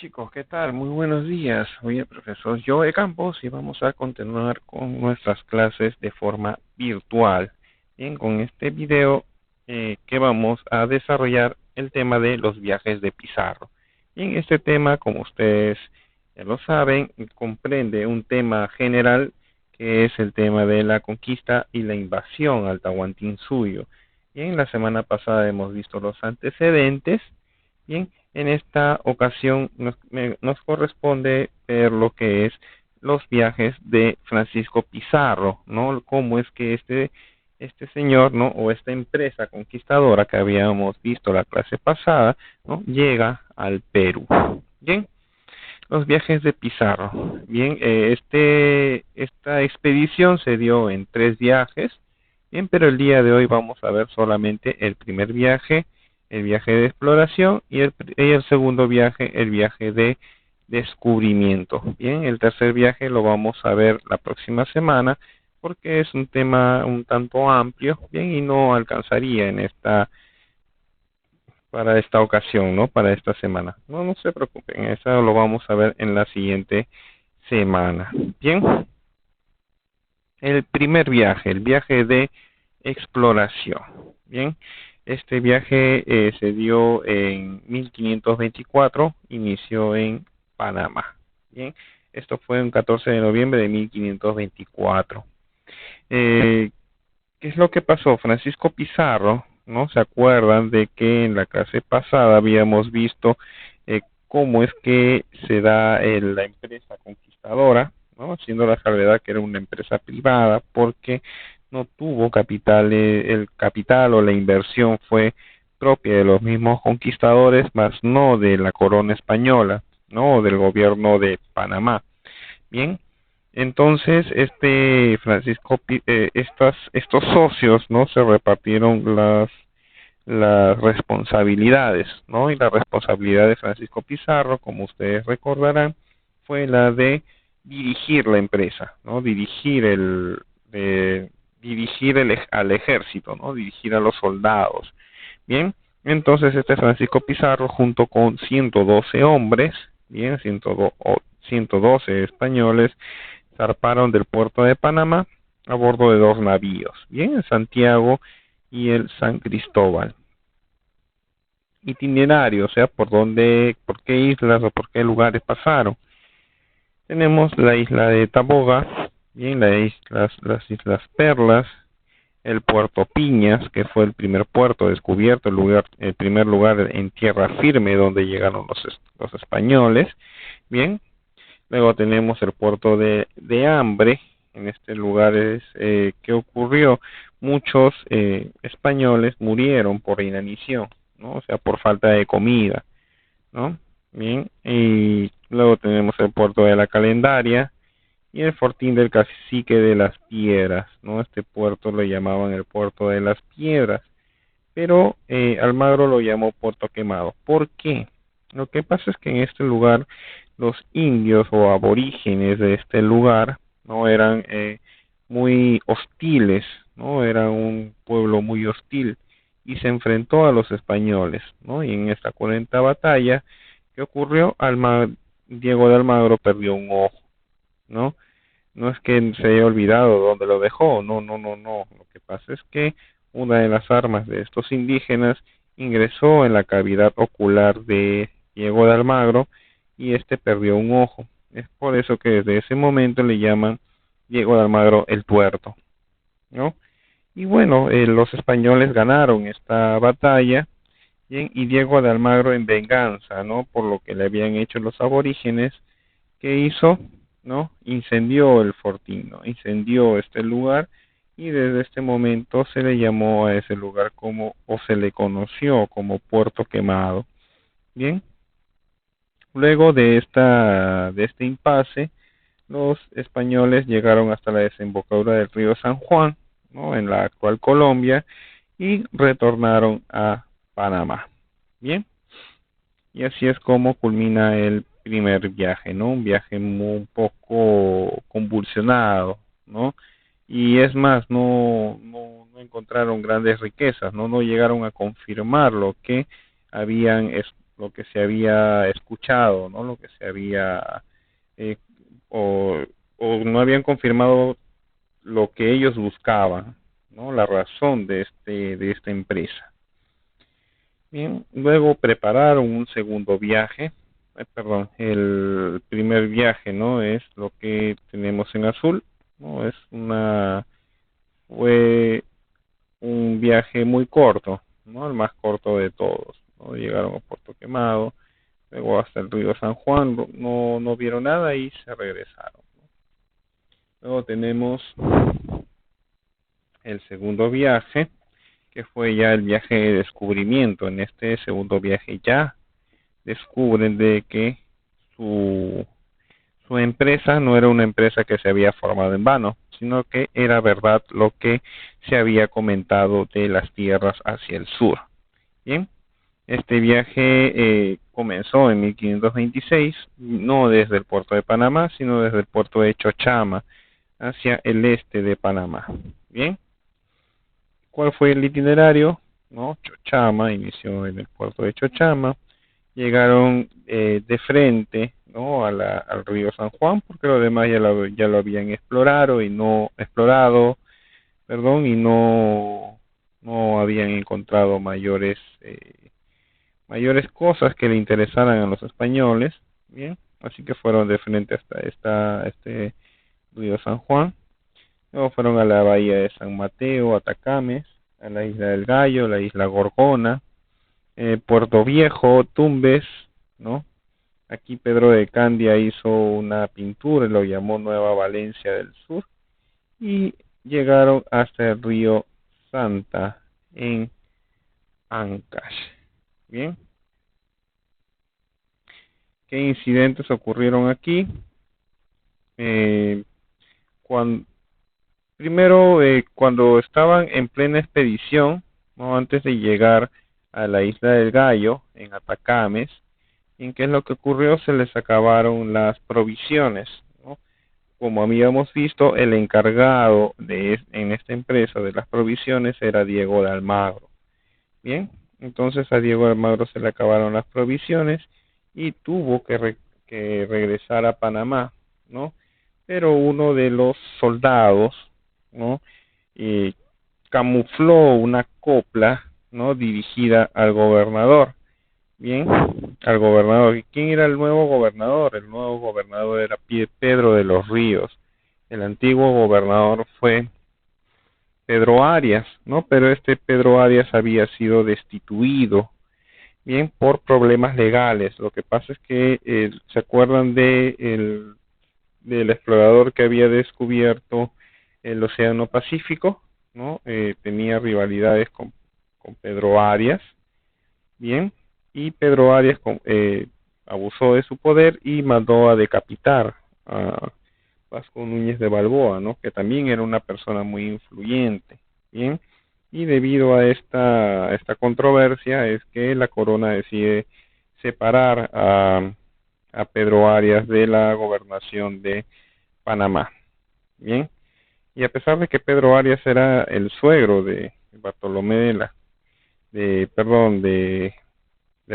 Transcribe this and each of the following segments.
Chicos, ¿qué tal? Muy buenos días. Oye, profesor Joe Campos y vamos a continuar con nuestras clases de forma virtual. Bien, con este video que vamos a desarrollar el tema de los viajes de Pizarro. Bien, este tema, como ustedes ya lo saben, comprende un tema general que es el tema de la conquista y la invasión al Tahuantinsuyo. Bien, la semana pasada hemos visto los antecedentes. Bien, en esta ocasión nos corresponde ver lo que es los viajes de Francisco Pizarro, ¿no? Cómo es que este señor, ¿no? O esta empresa conquistadora que habíamos visto la clase pasada, ¿no? Llega al Perú. Bien, los viajes de Pizarro. Bien, esta expedición se dio en 3 viajes. Bien, pero el día de hoy vamos a ver solamente el primer viaje, el viaje de exploración, y el segundo viaje, el viaje de descubrimiento. Bien, el tercer viaje lo vamos a ver la próxima semana porque es un tema un tanto amplio, bien, y no alcanzaría para esta ocasión, ¿no? Para esta semana. No, no se preocupen, eso lo vamos a ver en la siguiente semana. Bien, el primer viaje, el viaje de exploración. Bien, este viaje se dio en 1524, inició en Panamá. Bien, esto fue el 14 de noviembre de 1524. Eh, ¿Qué es lo que pasó? Francisco Pizarro, ¿no? ¿Se acuerdan de que en la clase pasada habíamos visto cómo es que se da la empresa conquistadora, ¿no? Haciendo la salvedad que era una empresa privada porque no tuvo capital, el capital o la inversión fue propia de los mismos conquistadores, más no de la corona española, ¿no? O del gobierno de Panamá. Bien, entonces estos socios, ¿no? Se repartieron las responsabilidades, ¿no? Y la responsabilidad de Francisco Pizarro, como ustedes recordarán, fue la de dirigir la empresa, ¿no? Al ejército, ¿no? Dirigir a los soldados. Bien, entonces este Francisco Pizarro junto con 112 hombres, bien, 112 españoles, zarparon del puerto de Panamá a bordo de 2 navíos, bien, el Santiago y el San Cristóbal. Itinerario, o sea, por qué islas o por qué lugares pasaron. Tenemos la isla de Taboga, bien, las islas Perlas, el puerto Piñas, que fue el primer puerto descubierto, el primer lugar en tierra firme donde llegaron los españoles, bien. Luego tenemos el puerto de Hambre. En este lugar ¿qué ocurrió? Muchos españoles murieron por inanición, ¿no? O sea, por falta de comida, ¿no? Bien, y luego tenemos el puerto de la Calendaria y el fortín del Cacique de las Piedras, ¿no? Este puerto lo llamaban el puerto de las Piedras, pero Almagro lo llamó Puerto Quemado. ¿Por qué? Lo que pasa es que en este lugar los indios o aborígenes de este lugar no eran muy hostiles, no eran un pueblo muy hostil y se enfrentó a los españoles, ¿no? Y en esta cruenta batalla que ocurrió, Diego de Almagro perdió un ojo, ¿no? No es que se haya olvidado dónde lo dejó, no, no, no, no. Lo que pasa es que una de las armas de estos indígenas ingresó en la cavidad ocular de Diego de Almagro y este perdió un ojo. Es por eso que desde ese momento le llaman Diego de Almagro el Tuerto, ¿no? Y bueno, los españoles ganaron esta batalla, bien, y Diego de Almagro en venganza, ¿no? Por lo que le habían hecho los aborígenes, ¿qué hizo? ¿No? Incendió el fortín, ¿no? Incendió este lugar y desde este momento se le llamó a ese lugar o se le conoció como Puerto Quemado. Bien, luego de este impasse, los españoles llegaron hasta la desembocadura del río San Juan, ¿no? En la actual Colombia y retornaron a Panamá. Bien, y así es como culmina el primer viaje, ¿no? Un viaje un poco convulsionado, ¿no? Y es más, no encontraron grandes riquezas, ¿no? No llegaron a confirmar lo que habían lo que se había escuchado, ¿no? Lo que se había eh, o, o no habían confirmado lo que ellos buscaban, ¿no? La razón de esta empresa. Bien, luego prepararon un segundo viaje, perdón, el primer viaje, ¿no? Es lo que tenemos en azul, ¿no? Fue un viaje muy corto, ¿no? El más corto de todos, ¿no? Llegaron a Puerto Quemado, luego hasta el río San Juan, no vieron nada y se regresaron. Luego tenemos el segundo viaje, que fue ya el viaje de descubrimiento. En este segundo viaje ya descubren de que su, su empresa no era una empresa que se había formado en vano, sino que era verdad lo que se había comentado de las tierras hacia el sur. Bien, este viaje comenzó en 1526, no desde el puerto de Panamá, sino desde el puerto de Chochama, hacia el este de Panamá. Bien, ¿cuál fue el itinerario? ¿No? Chochama, inició en el puerto de Chochama, llegaron de frente, ¿no? Al río San Juan, porque lo demás ya lo habían explorado, perdón, y no habían encontrado mayores cosas que le interesaran a los españoles. Bien, así que fueron de frente hasta este río San Juan. Luego fueron a la bahía de San Mateo, Atacames, a la isla del Gallo, la isla Gorgona, Puerto Viejo, Tumbes, ¿no? Aquí Pedro de Candia hizo una pintura, lo llamó Nueva Valencia del Sur, y llegaron hasta el río Santa en Ancash. Bien, ¿qué incidentes ocurrieron aquí? Eh, cuando, Primero, cuando estaban en plena expedición, ¿no? Antes de llegar a la isla del Gallo, en Atacames, ¿en qué es lo que ocurrió? Se les acabaron las provisiones, ¿no? Como habíamos visto, el encargado en esta empresa de las provisiones era Diego de Almagro. Bien, entonces a Diego de Almagro se le acabaron las provisiones y tuvo que regresar a Panamá, ¿no? Pero uno de los soldados, ¿no? Y camufló una copla, ¿no? Dirigida al gobernador. Bien, al gobernador. ¿Y quién era el nuevo gobernador? El nuevo gobernador era Pedro de los Ríos. El antiguo gobernador fue Pedro Arias, ¿no? Pero este Pedro Arias había sido destituido, bien, por problemas legales. Lo que pasa es que, ¿se acuerdan del explorador que había descubierto el Océano Pacífico? ¿No? Tenía rivalidades con Pedro Arias, bien, y Pedro Arias abusó de su poder y mandó a decapitar a Vasco Núñez de Balboa, ¿no? Que también era una persona muy influyente, bien, y debido a esta controversia es que la corona decide separar a Pedro Arias de la gobernación de Panamá, bien, y a pesar de que Pedro Arias era el suegro de Bartolomé de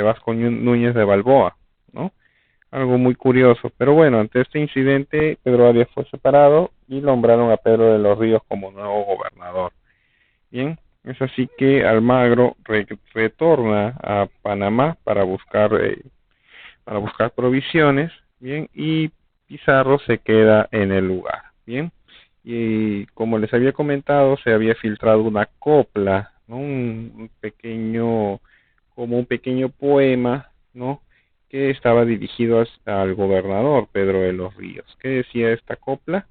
Vasco Núñez de Balboa, ¿no? Algo muy curioso. Pero bueno, ante este incidente, Pedro Arias fue separado y nombraron a Pedro de los Ríos como nuevo gobernador. Bien, es así que Almagro retorna a Panamá para buscar provisiones, bien, y Pizarro se queda en el lugar, bien. Y como les había comentado, se había filtrado una copla, ¿no? Como un pequeño poema, ¿no? Que estaba dirigido al gobernador Pedro de los Ríos. ¿Qué decía esta copla?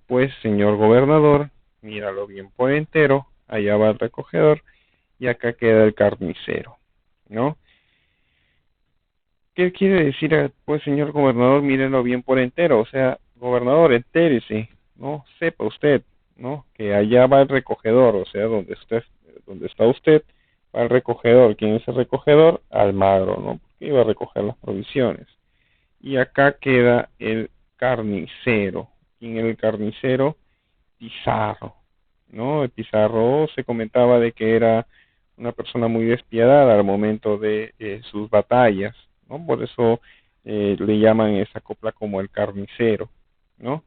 Pues, señor gobernador, míralo bien por entero, allá va el recogedor y acá queda el carnicero, ¿no? ¿Qué quiere decir? Pues, señor gobernador, mírenlo bien por entero, o sea, gobernador, entérese, ¿no? Sepa usted, ¿no? Que allá va el recogedor, o sea, donde está usted, va el recogedor. ¿Quién es el recogedor? Almagro, ¿no? Porque iba a recoger las provisiones. Y acá queda el carnicero. ¿Quién es el carnicero? Pizarro, ¿no? El Pizarro se comentaba de que era una persona muy despiadada al momento de sus batallas, ¿no? Por eso le llaman esa copla como el carnicero, ¿no?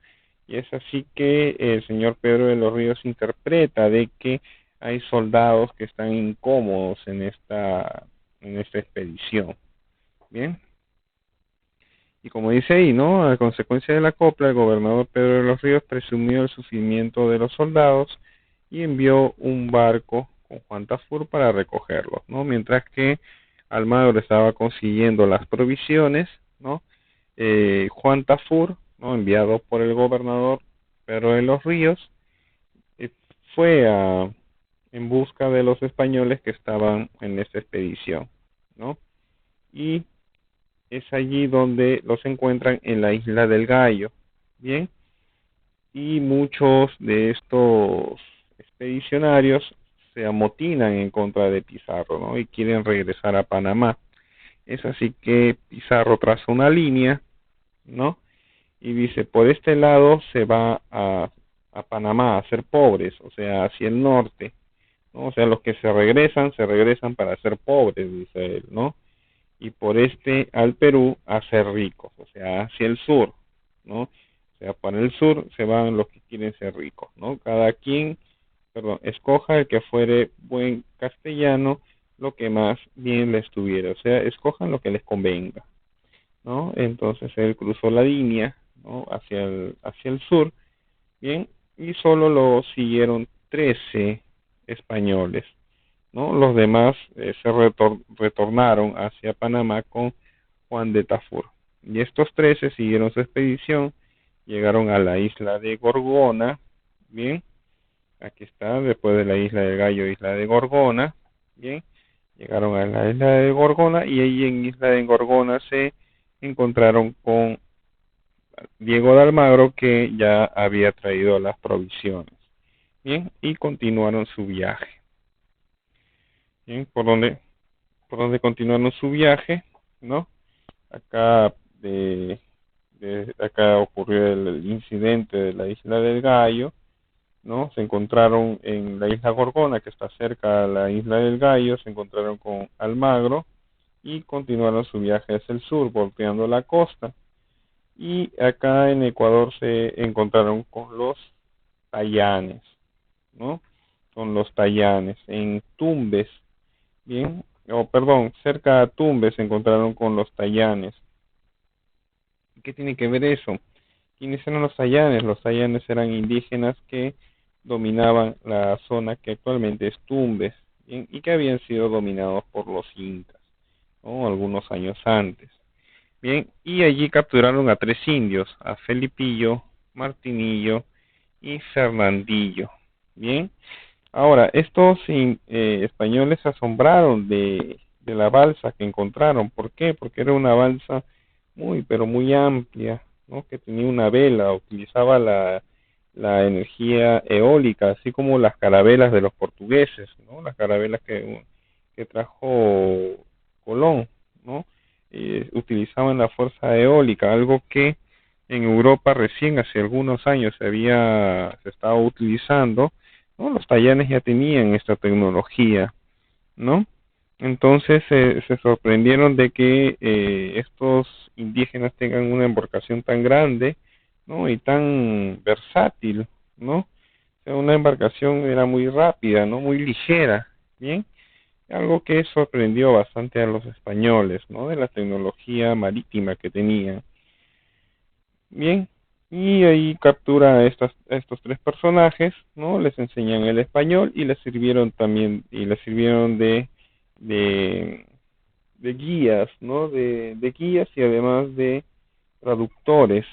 Y es así que el señor Pedro de los Ríos interpreta de que hay soldados que están incómodos en esta expedición. Bien. Y como dice ahí, ¿no? A consecuencia de la copla, el gobernador Pedro de los Ríos presumió el sufrimiento de los soldados y envió un barco con Juan Tafur para recogerlos, ¿no? Mientras que Almagro estaba consiguiendo las provisiones, ¿no? Juan Tafur, ¿no? Enviado por el gobernador Pedro de los Ríos, eh, fue en busca de los españoles que estaban en esta expedición, ¿no? Y es allí donde los encuentran en la isla del Gallo, bien, y muchos de estos expedicionarios se amotinan en contra de Pizarro, ¿no? Y quieren regresar a Panamá. Es así que Pizarro traza una línea, ¿no? Y dice, por este lado se va a Panamá a ser pobres, o sea, hacia el norte, ¿no? O sea, los que se regresan para ser pobres, dice él, ¿no? Y por este al Perú a ser ricos, o sea, hacia el sur, ¿no? O sea, para el sur se van los que quieren ser ricos, ¿no? Cada quien, perdón, escoja el que fuere buen castellano, lo que más bien le estuviera, o sea, escojan lo que les convenga, ¿no? Entonces él cruzó la línea, ¿no? Hacia el sur, bien, y solo lo siguieron 13 españoles, ¿no? Los demás retornaron hacia Panamá con Juan de Tafur. Y estos 13 siguieron su expedición, llegaron a la isla de Gorgona, bien, aquí está, después de la isla de Gallo, isla de Gorgona, bien, llegaron a la isla de Gorgona y ahí en isla de Gorgona se encontraron con Diego de Almagro que ya había traído las provisiones, bien, y continuaron su viaje. Bien, por donde continuaron su viaje, ¿no? Acá acá ocurrió el incidente de la isla del Gallo, ¿no? Se encontraron en la isla Gorgona, que está cerca de la isla del Gallo, se encontraron con Almagro y continuaron su viaje hacia el sur, volteando la costa. Y acá en Ecuador se encontraron con los Tayanes, ¿no? Con los Tayanes en Tumbes, bien, perdón, cerca de Tumbes se encontraron con los Tayanes. ¿Qué tiene que ver eso? ¿Quiénes eran los Tayanes? Los Tayanes eran indígenas que dominaban la zona que actualmente es Tumbes, ¿bien? Y que habían sido dominados por los incas, ¿no? Algunos años antes. Bien, y allí capturaron a 3 indios, a Felipillo, Martinillo y Fernandillo. Bien, ahora estos españoles se asombraron de la balsa que encontraron. ¿Por qué? Porque era una balsa muy, pero muy amplia, ¿no? Que tenía una vela, utilizaba la energía eólica, así como las carabelas de los portugueses, ¿no? Las carabelas que trajo Colón, ¿no? Utilizaban la fuerza eólica, algo que en Europa recién hace algunos años se estaba utilizando, ¿no? Los tallanes ya tenían esta tecnología, ¿no? Entonces se sorprendieron de que estos indígenas tengan una embarcación tan grande, ¿no? Y tan versátil, ¿no? O sea, una embarcación era muy rápida, ¿no? Muy ligera, ¿bien? Algo que sorprendió bastante a los españoles, ¿no? De la tecnología marítima que tenían. Bien, y ahí captura a estos 3 personajes, ¿no? Les enseñan el español y les sirvieron también, y les sirvieron de, de guías, ¿no? De guías y además de traductores,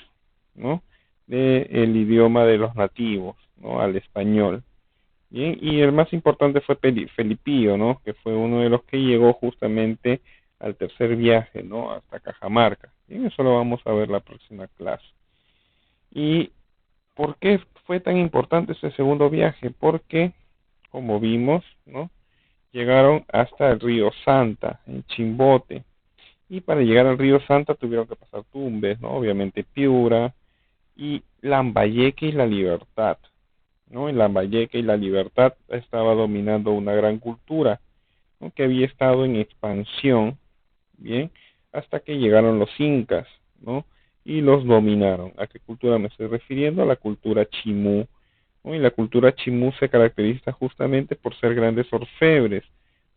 ¿no? De el idioma de los nativos, ¿no? Al español. Bien, y el más importante fue Felipillo, ¿no? Que fue uno de los que llegó justamente al tercer viaje, ¿no? Hasta Cajamarca. Bien, eso lo vamos a ver la próxima clase. ¿Y por qué fue tan importante ese segundo viaje? Porque, como vimos, ¿no? Llegaron hasta el río Santa, en Chimbote. Y para llegar al río Santa tuvieron que pasar Tumbes, ¿no? Obviamente Piura y Lambayeque y La Libertad, ¿no? En Lambayeque y La Libertad estaba dominando una gran cultura, ¿no? Que había estado en expansión, bien, hasta que llegaron los incas, ¿no? Y los dominaron. ¿A qué cultura me estoy refiriendo? A la cultura chimú, ¿no? Y la cultura chimú se caracteriza justamente por ser grandes orfebres,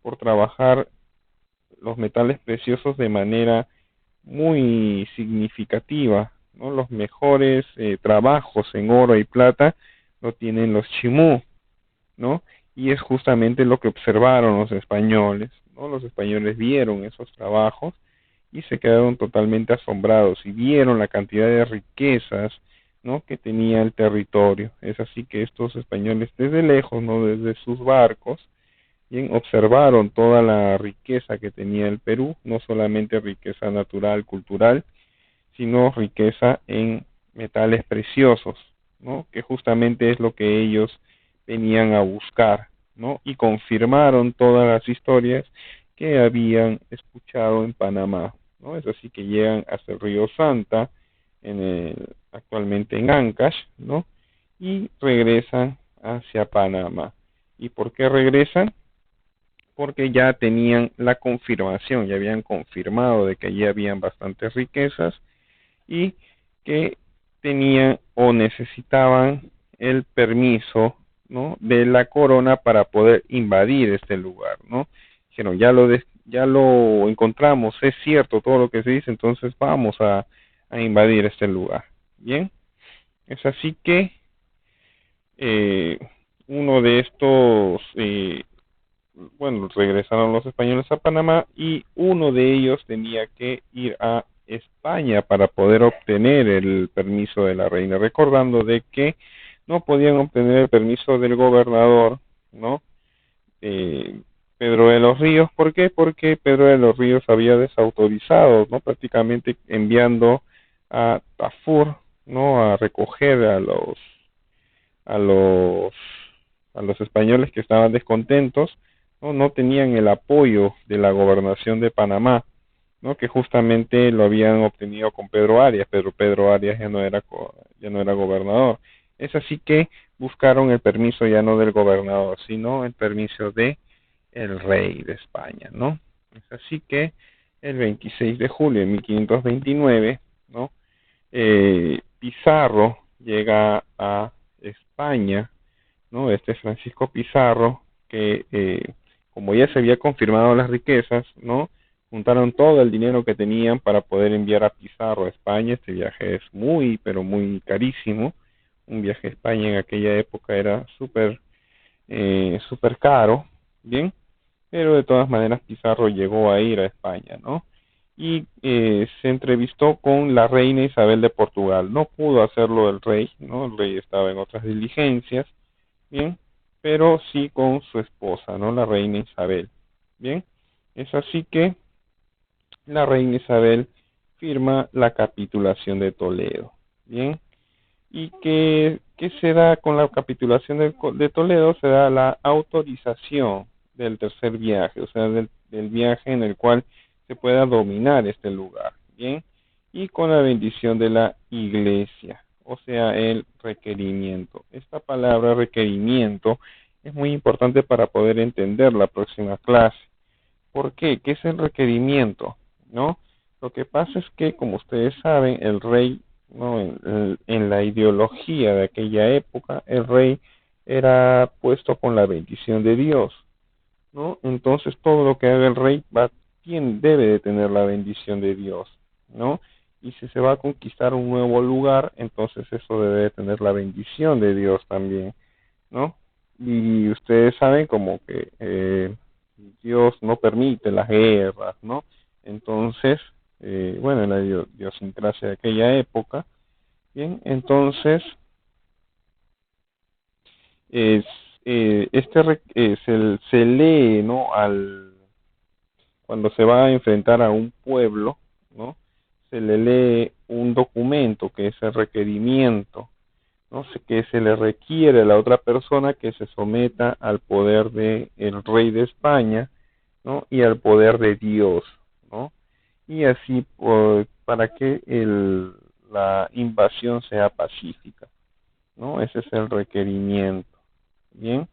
por trabajar los metales preciosos de manera muy significativa, ¿no? Los mejores trabajos en oro y plata lo tienen los chimú, ¿no? Y es justamente lo que observaron los españoles, ¿no? Los españoles vieron esos trabajos y se quedaron totalmente asombrados y vieron la cantidad de riquezas, ¿no? Que tenía el territorio. Es así que estos españoles desde lejos, ¿no? Desde sus barcos, bien, observaron toda la riqueza que tenía el Perú, no solamente riqueza natural, cultural, sino riqueza en metales preciosos, ¿no? Que justamente es lo que ellos venían a buscar, ¿no? Y confirmaron todas las historias que habían escuchado en Panamá, ¿no? Es así que llegan hasta el río Santa, actualmente en Ancash, ¿no? Y regresan hacia Panamá. ¿Y por qué regresan? Porque ya tenían la confirmación, ya habían confirmado de que allí habían bastantes riquezas y que tenían o necesitaban el permiso, ¿no? De la corona para poder invadir este lugar, ¿no? Dijeron, ya lo encontramos, es cierto todo lo que se dice, entonces vamos a invadir este lugar. Bien, es así que eh, uno de estos, bueno, regresaron los españoles a Panamá y uno de ellos tenía que ir a España para poder obtener el permiso de la reina, recordando de que no podían obtener el permiso del gobernador, ¿no? Eh, Pedro de los Ríos, ¿por qué? Porque Pedro de los Ríos había desautorizado, ¿no? Prácticamente enviando a Tafur, ¿no? A recoger a los a los españoles que estaban descontentos, no tenían el apoyo de la gobernación de Panamá, ¿no? Que justamente lo habían obtenido con Pedro Arias, pero Pedro Arias ya no era gobernador. Es así que buscaron el permiso ya no del gobernador, sino el permiso de el rey de España, ¿no? Es así que el 26 de julio de 1529, ¿no? Pizarro llega a España, ¿no? Este Francisco Pizarro, que como ya se había confirmado las riquezas, ¿no? Juntaron todo el dinero que tenían para poder enviar a Pizarro a España. Este viaje es muy, pero muy carísimo. Un viaje a España en aquella época era súper caro, ¿bien? Pero de todas maneras Pizarro llegó a ir a España, ¿no? Y se entrevistó con la reina Isabel de Portugal. No pudo hacerlo el rey, ¿no? El rey estaba en otras diligencias, bien, pero sí con su esposa, ¿no? La reina Isabel, bien. Es así que la reina Isabel firma la capitulación de Toledo, bien. ¿Y qué se da con la capitulación de Toledo? Se da la autorización del tercer viaje, o sea, del viaje en el cual se pueda dominar este lugar, bien, y con la bendición de la iglesia, o sea, el requerimiento. Esta palabra requerimiento es muy importante para poder entender la próxima clase. ¿Por qué? ¿Qué es el requerimiento? ¿No? Lo que pasa es que, como ustedes saben, el rey, ¿no? En la ideología de aquella época, el rey era puesto con la bendición de Dios, ¿no? Entonces todo lo que haga el rey debe de tener la bendición de Dios, ¿no? Y si se va a conquistar un nuevo lugar, entonces eso debe de tener la bendición de Dios también, ¿no? Y ustedes saben como que Dios no permite las guerras, ¿no? Entonces, bueno, en la idiosincrasia de aquella época, bien, entonces es, se lee, ¿no? Cuando se va a enfrentar a un pueblo, ¿no? Se le lee un documento que es el requerimiento, no sé, que se le requiere a la otra persona que se someta al poder de el rey de España, ¿no? Y al poder de Dios, ¿no? Y así para que la invasión sea pacífica, ¿no? Ese es el requerimiento, ¿bien?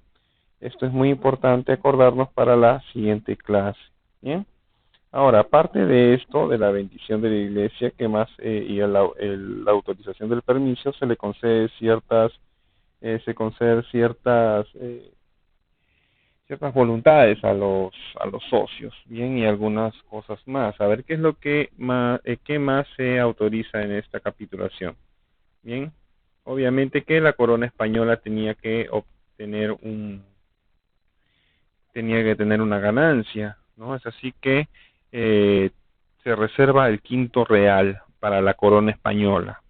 Esto es muy importante acordarnos para la siguiente clase. Bien. Ahora, aparte de esto, de la bendición de la iglesia, que más y la autorización del permiso, se le concede ciertas voluntades a los socios, bien, y algunas cosas más. A ver qué es lo que más, qué más se autoriza en esta capitulación. Bien, obviamente que la corona española tenía que tener una ganancia, ¿no? Es así que eh, se reserva el quinto real para la corona española.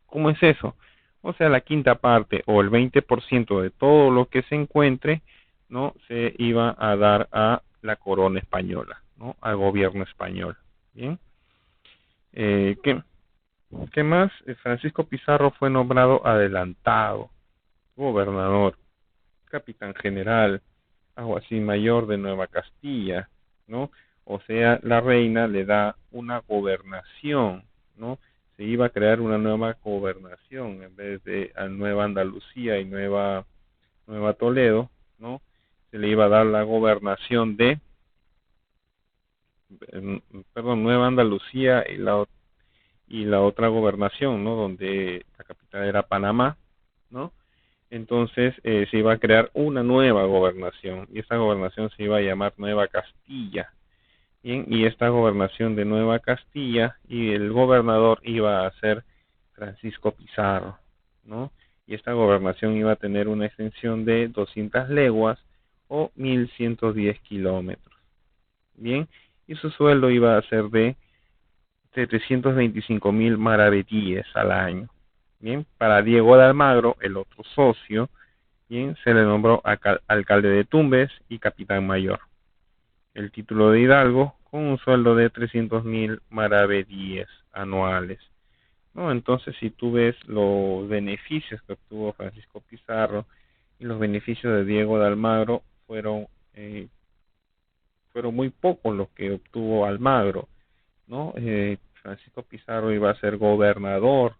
¿Cómo es eso? O sea, la quinta parte o el 20% de todo lo que se encuentre, ¿no? Se iba a dar a la corona española, ¿no? Al gobierno español. Bien. Eh, ¿qué, ¿Qué más? Francisco Pizarro fue nombrado adelantado, gobernador, capitán general, alguacil mayor de Nueva Castilla, ¿no? O sea, la reina le da una gobernación, ¿no? Se iba a crear una nueva gobernación en vez de a Nueva Andalucía y Nueva Toledo, ¿no? Se le iba a dar la gobernación de, Nueva Andalucía y la otra gobernación, ¿no? Donde la capital era Panamá, ¿no? Entonces se iba a crear una nueva gobernación y esta gobernación se iba a llamar Nueva Castilla. Bien, y esta gobernación de Nueva Castilla y el gobernador iba a ser Francisco Pizarro, ¿no? Y esta gobernación iba a tener una extensión de 200 leguas o 1110 kilómetros. Bien, y su sueldo iba a ser de 725,000 maravedíes al año. Bien, para Diego de Almagro, el otro socio, bien, se le nombró alcalde de Tumbes y capitán mayor. El título de hidalgo con un sueldo de 300,000 maravedíes anuales, ¿no? Entonces, si tú ves los beneficios que obtuvo Francisco Pizarro y los beneficios de Diego de Almagro, fueron muy pocos los que obtuvo Almagro, ¿no? Francisco Pizarro iba a ser gobernador,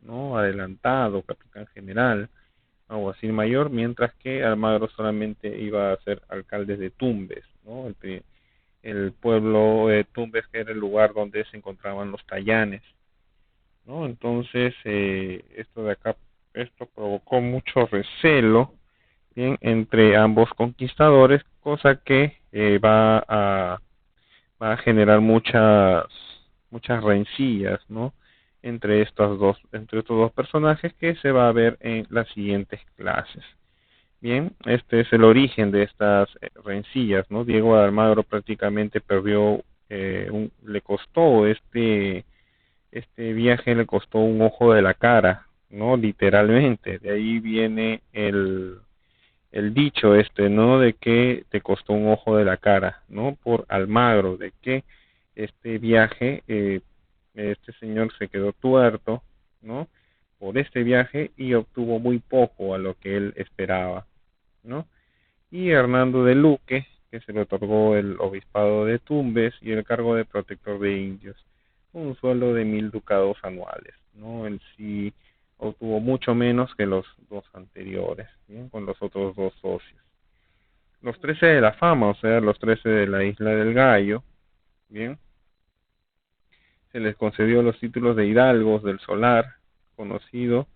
¿no? Adelantado, capitán general, alguacil mayor, mientras que Almagro solamente iba a ser alcalde de Tumbes, ¿no? El pueblo de Tumbes, que era el lugar donde se encontraban los tallanes, ¿no? Entonces, esto provocó mucho recelo, bien, entre ambos conquistadores, cosa que va a generar muchas rencillas, ¿no? Entre estos dos personajes que se va a ver en las siguientes clases. Bien, este es el origen de estas rencillas, ¿no? Diego de Almagro prácticamente perdió, le costó este viaje, le costó un ojo de la cara, ¿no? Literalmente, de ahí viene el dicho ¿no? De que te costó un ojo de la cara, ¿no? Por Almagro, de que este viaje, este señor se quedó tuerto, ¿no? Por este viaje y obtuvo muy poco a lo que él esperaba, ¿no? Y Hernando de Luque, que se le otorgó el obispado de Tumbes y el cargo de protector de indios, con un sueldo de 1,000 ducados anuales, ¿no? Él sí obtuvo mucho menos que los dos anteriores, ¿bien? Con los otros dos socios. Los 13 de la fama, o sea, los 13 de la isla del Gallo, ¿bien? Se les concedió los títulos de hidalgos del Solar, conocido,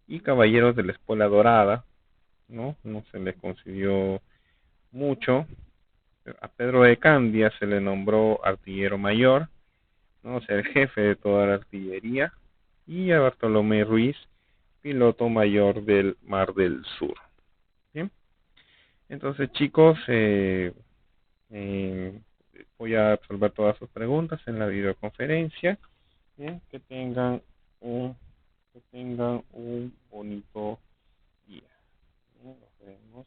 y caballeros de la Espuela Dorada, ¿no? No se les concedió mucho. A Pedro de Candia se le nombró artillero mayor, ¿no? O sea, el jefe de toda la artillería, y a Bartolomé Ruiz, piloto mayor del Mar del Sur. ¿Bien? Entonces, chicos, eh, voy a resolver todas sus preguntas en la videoconferencia. Bien, que tengan un bonito día. Bien, nos vemos.